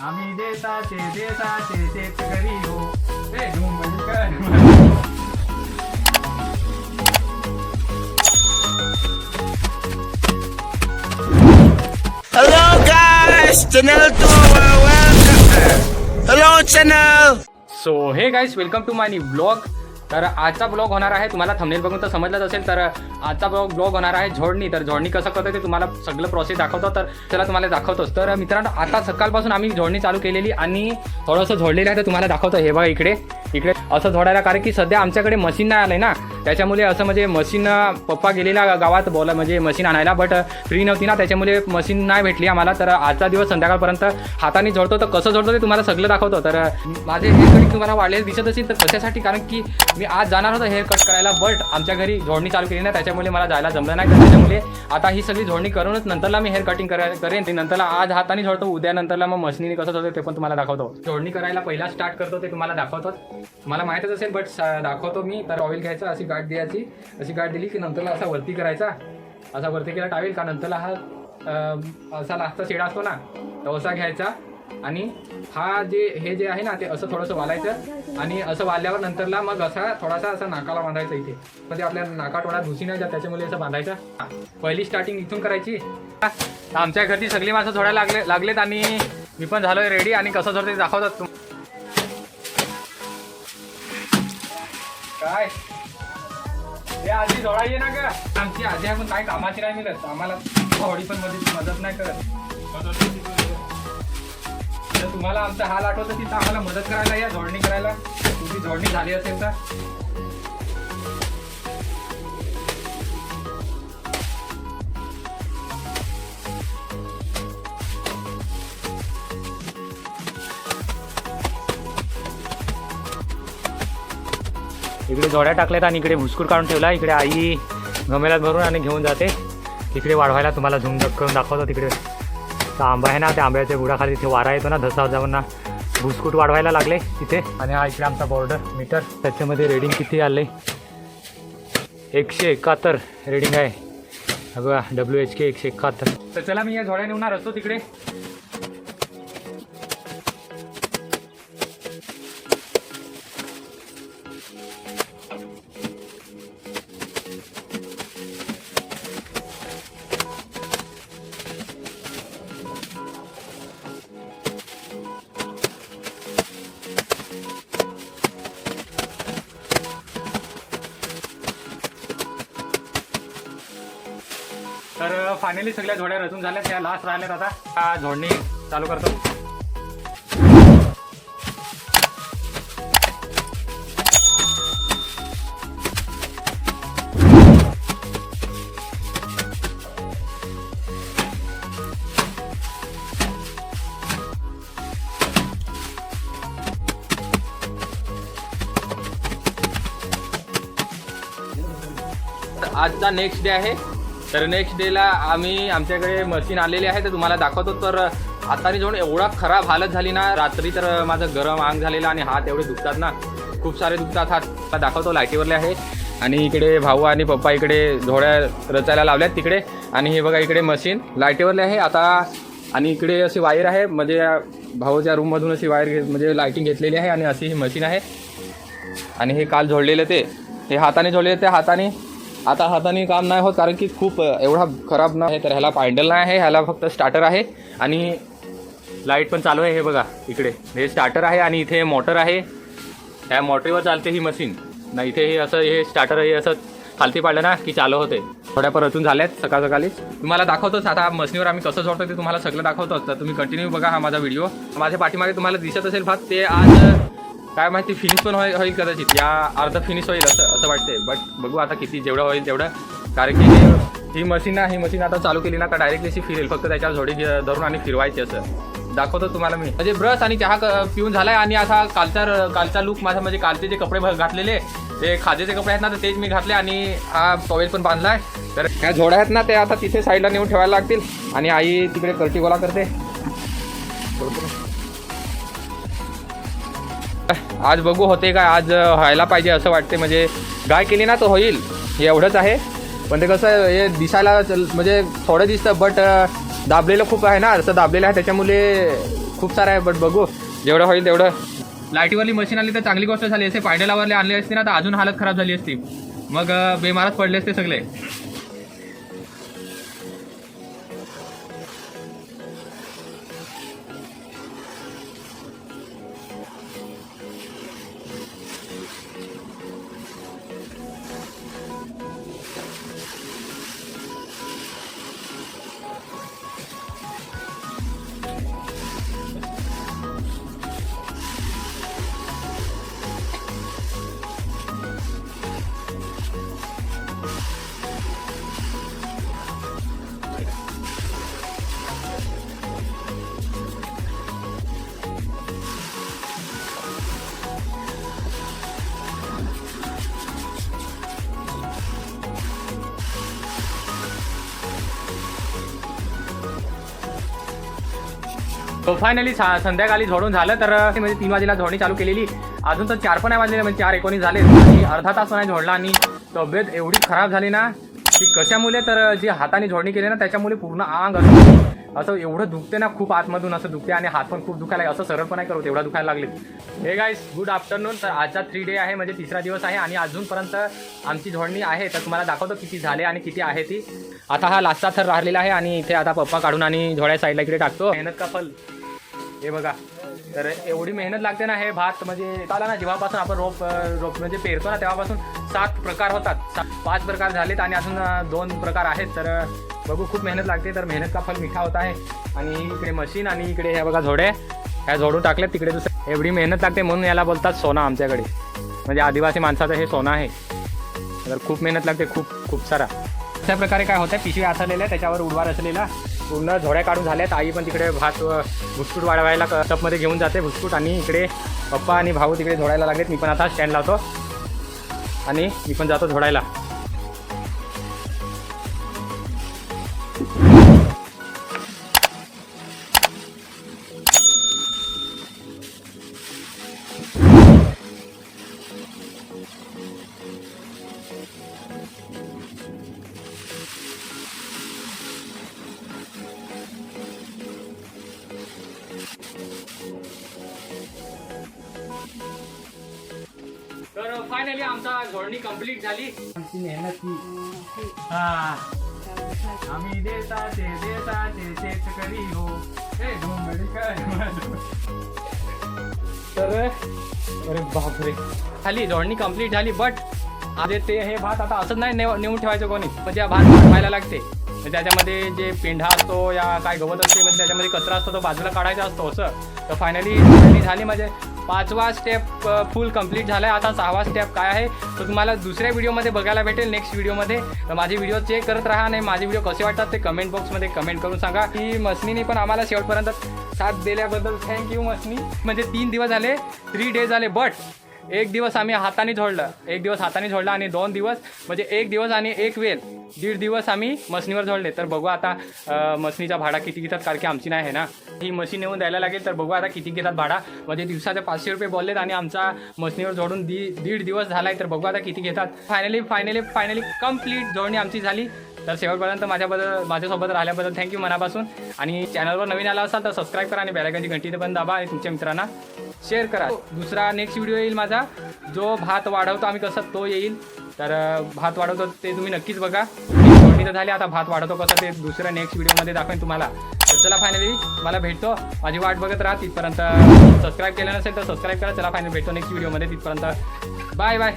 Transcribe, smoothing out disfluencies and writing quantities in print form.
आम्ही देशाचे शेतकरी हो. ए मुंबईकर. Hello guys, channel 2, welcome. Hello channel. So hey guys, welcome to my new blog. तर आजचा ब्लॉग होणार आहे, तुम्हाला थंबनेल बघून तर समजलंच असेल. तर आजचा ब्लॉग होणार आहे झोडणी. तर झोडणी कसं करतो ते तुम्हाला सगळं प्रोसेस दाखवतो. तर चला तुम्हाला दाखवतोच. तर मित्रांनो, आता सकाळपासून आम्ही झोडणी चालू केलेली आणि थोडंसं झोडलेलं आहे. तर तुम्हाला दाखवतो. हे बघा इकडे असं झोडायला, कारण की सध्या आमच्याकडे मशीन नाही आलं ना, त्याच्यामुळे असं म्हणजे मशीन पप्पा गेलेला गावात बोला म्हणजे मशीन आणायला, बट फ्री नव्हती ना, त्याच्यामुळे मशीन नाही भेटली आम्हाला. तर आजचा दिवस संध्याकाळपर्यंत हाताने झोडतो. तर कसं झोडतो ते तुम्हाला सगळं दाखवतो. तर माझे हेअर कटिंग तुम्हाला वाढलेलं दिसत असेल. तर कशासाठी, कारण की मी आज जाणार होतो हेअर कट करायला, बट आमच्या घरी झोडणी चालू केली नाही, त्याच्यामुळे मला जायला जमलं नाही. तर त्याच्यामुळे आता ही सगळी झोडणी करूनच नंतरला मी हेअर कटिंग करेन. ते नंतरला आज हाताने झोडतो, उद्या नंतरला मग मशीनीने कसं झोडतो ते पण तुम्हाला दाखवतो. झोडणी करायला पहिला स्टार्ट करतो ते तुम्हाला दाखवतो. मला माहीतच असेल, बट दाखवतो मी. तर ऑइल घ्यायचा, अशी गाठ द्यायची, अशी गाठ दिली की नंतरला असा वरती करायचा, असा वरती केला टावेल का नंतरला हा असा लास्टचा शेडा असतो ना, तो असा घ्यायचा आणि हा हे जे आहे ना ते असं थोडंसं वालायचं आणि असं वाल्यावर नंतरला मग असा थोडासा असा नाकाला बांधायचा इथे, म्हणजे आपल्या नाकाटोळा धुसी नाही जात, त्याच्यामुळे असं बांधायचं. पहिली स्टार्टिंग इथून करायची. आमच्या घरची सगळी माणसं झोडायला लागलेत आणि मी पण झालोय रेडी आणि कसं झोडते दाखवतात. काय हे आजी जोडायचे ना का, आमची आजी आहे पण काय कामाची नाही मिळत आम्हाला, थोडी पण मदत नाही करत. तर तुम्हाला आमचा हाल आठवत असेल तर आम्हाला मदत करायला या, जोडणी करायला. तुमची जोडणी झाली असेल तर इकडे जोड्या टाकल्यात आणि इकडे भुसकूट काढून ठेवला. इकडे आई गमेल्यात भरून आणि घेऊन जाते तिकडे वाढवायला. तुम्हाला झूम करून दाखवतो. तिकडे आंबा आहे ना, त्या आंब्याच्या बुडाखाली तिथे वारा येतो ना, धसा जाऊन भुसकूट वाढवायला लागले तिथे. आणि हा इकडे आमचा बॉर्डर मीटर, त्याच्यामध्ये रेडिंग किती आले, 171 रेडिंग आहे. बघा WHK 171. तर चला मी या झोड्या नेणार असतो तिकडे. तर फायनली सगळ्या झोड्या रचून झाल्या, त्या लास्ट राहिल्यात. आता हा झोडणी चालू करतो. आजचा नेक्स्ट डे आहे. तर नेक्स्ट डेला आमच्याकडे मशीन आलेली आहे, तर तुम्हाला दाखवतो. तर हाताने जोडून एवढा खराब हालत झाली ना रात्री, तर माझं गरम अंग झालेलं आणि हात एवढे दुखतात ना, खूप सारे दुखतात हात. दाखवतो. लाईटीवरले आहे आणि इकडे भाऊ आणि पप्पा इकडे झोड्या रचायला लावल्यात तिकडे. आणि हे बघा इकडे मशीन लाईटीवरले आहे आता. आणि इकडे अशी वायर आहे, म्हणजे भाऊच्या रूममधून अशी वायर म्हणजे लाईटिंग घेतलेली आहे आणि अशी ही मशीन आहे. आणि हे काल जोडलेलं ते हे हाताने जोडलेलं ते हाताने. आता हाताने काम नाही होत, कारण की खूप एवढा खराब नाही. तर ह्याला पायंडल नाही आहे, ह्याला फक्त स्टार्टर आहे आणि लाईट पण चालू आहे. हे बघा इकडे हे स्टार्टर आहे आणि इथे मोटर आहे. ह्या मोटरीवर चालते ही मशीन ना. इथे हे असं हे स्टार्टर हे असं खालती पाडलं ना की चालू होते. थोड्या पण रचून झाल्यात सकाळी. तुम्हाला दाखवतोच आता मशीनीवर आम्ही कसं जोडतो ते तुम्हाला सगळं दाखवतो. तर तुम्ही कंटिन्यू बघा हा माझा व्हिडिओ. माझ्या पाठीमागे तुम्हाला दिसत असेल भाग, ते आज काय माहिती फिनिश पण होईल कदाचित, या अर्ध फिनिश होईल असं वाटते. बट बघू आता किती जेवढं होईल तेवढं, कारण की ही मशीन आता चालू केली ना तर डायरेक्टली अशी फिरेल. फक्त त्याच्यावर झोडी धरून आणि फिरवायची असं दाखवतो तुम्हाला मी. म्हणजे ब्रश आणि चहा पिऊन झालाय आणि आता कालचा लुक माझा, म्हणजे कालचे जे कपडे घातलेले ते खाजेचे कपडे आहेत ना, तर तेच मी घातले आणि हा टॉवेल पण बांधलाय. तर ह्या झोड्या आहेत ना ते आता तिथे साईडला नेऊन ठेवायला लागतील. आणि आई तिकडे कर्टी गोळा करते. आज बघू होते काय, आज व्हायला पाहिजे असं वाटते. म्हणजे गाय केली ना तो होईल, हे एवढंच आहे. पण ते कसं हे दिसायला म्हणजे थोडं दिसतं, बट दाबलेलं खूप आहे ना, असं दाबलेलं आहे, त्याच्यामुळे खूप सारं आहे, बट बघू जेवढं होईल तेवढं. लाईटीवरली मशीन आली तर चांगली गोष्ट झाली असते. पायडलावरली आणली असती ना तर अजून हालत खराब झाली असती, मग बेमारच पडले असते सगळे. तो फायनली संध्याकाळी झोडून झालं तर म्हणजे 3 वाजेला झोडणी चालू केलेली. अजून तर 4 पण नाही वाजलेले, म्हणजे 4:19 झाले आणि अर्धा तास नाही झोडला. आणि तब्येत एवढी खराब झाली ना की कशामुळे, तर जी हाताने झोडणी केली ना त्याच्यामुळे पूर्ण अंग असं एवढं दुखते ना, खूप आतमधून असं दुखते आणि हात पण खूप दुखायला, असं सरळ पण नाही करत एवढा दुखायला लागले. Hey guys, good afternoon. तर आजचा 3 डे आहे, म्हणजे 3रा दिवस आहे आणि अजूनपर्यंत आमची झोडणी आहे. तर तुम्हाला दाखवतो किती झाले आणि किती आहे ती. आता हा लास्टचा थर राहिलेला आहे आणि इथे आता पप्पा काढून आणि झोड्या साईडला इकडे टाकतो. मेहनत का फल हे बघा. तर एवढी मेहनत लागते ना. हे भात म्हणजे आला ना जेव्हापासून आपण रोप म्हणजे पेरतो ना तेव्हापासून 7 प्रकार होतात. 5 प्रकार झालेत आणि अजून 2 प्रकार आहेत. तर बघू, खूप मेहनत लागते. तर मेहनत का फल मिठा होता आहे. आणि इकडे मशीन आणि इकडे हे बघा झोडे, ह्या झोडून टाकले तिकडे दुसरं. एवढी मेहनत लागते म्हणून याला बोलतात सोना आमच्याकडे, म्हणजे आदिवासी माणसाचं हे सोना आहे. तर खूप मेहनत लागते, खूप सारा. अशा प्रकारे काय होतं, पिशवी आथरलेल्या त्याच्यावर उडवार असलेला पूर्ण झोड्या काढून झाल्यात. आई पण तिकडे भात भुसकूट वाढवायला टपमध्ये घेऊन जाते भुसकूट, आणि इकडे पप्पा आणि भाऊ तिकडे झोडायला लागलेत. मी पण आता स्टँड लावतो आणि मी पण जातो झोडायला. तर फायनली आमचा झोडणी कंप्लीट झाली. आमची मेहनत आम्ही देताचे शेतकरी हो. तर अरे बापरे, खाली झोडणी कंप्लीट झाली. बट आधी ते हे भात आता असंच नाही नेऊन ठेवायचं कोणी, म्हणजे भात व्हायला लागते. म्हणजे त्याच्यामध्ये जे पेंढा असतो या काय गवत असते, म्हणजे त्याच्यामध्ये कचरा असतो तो बाजूला काढायचा असतो असं. तर फायनली झाली. म्हणजे 5वा स्टेप फुल कंप्लीट झाला आहे. आता 6वा स्टेप काय आहे तो तुम्हाला दुसऱ्या व्हिडिओमध्ये बघायला भेटेल, नेक्स्ट व्हिडिओमध्ये. तर माझे व्हिडिओ चेक करत राहा आणि माझे व्हिडिओ कसे वाटतात ते कमेंट बॉक्समध्ये कमेंट करून सांगा. की मसनीने पण आम्हाला शेवटपर्यंत साथ दिल्याबद्दल थँक्यू मसनी. म्हणजे 3 दिवस झाले, 3 डेज झाले. बट 1 दिवस आम्ही हाताने झोडलं, 1 दिवस हाताने झोडला आणि 2 दिवस म्हणजे 1 दिवस आणि 1 वेळ 1.5 दिवस आम्ही मशीनीवर झोडले. तर बघू आता मशीनीचा भाडा किती घेतात, कारण की आमची नाही आहे ना ही मशीन येऊन द्यायला लागेल. तर बघू आता किती घेतात भाडा. म्हणजे दिवसाचे 500 रुपये बोललेत आणि आमचा मशीनीवर झोडून 1.5 दिवस झाला आहे. तर बघू आता किती घेतात. फायनली कंप्लीट जोडणी आमची झाली. तर शेवटपर्यंत माझ्यासोबत राहिल्याबद्दल थँक्यू मनापासून. आणि चॅनलवर नवीन आला असाल तर सबस्क्राईब करा आणि बेलायकनची घंटी पण दाबा आणि तुमच्या मित्रांना शेअर करा. दुसरा नेक्स्ट व्हिडिओ येईल माझा, जो भात वाढवतो आम्ही कसं तो येईल. तर भात वाढवतो ते तुम्ही नक्कीच बघा. जोडणी तर झाली, आता भात वाढवतो कसं ते दुसऱ्या नेक्स्ट व्हिडिओमध्ये दाखवेन तुम्हाला. तर चला फायनली मला भेटतो, माझी वाट बघत राहा. तिथपर्यंत सबस्क्राईब केलं नसेल तर सबस्क्राईब करा. चला फायनली भेटतो नेक्स्ट व्हिडिओमध्ये. तिथपर्यंत बाय बाय.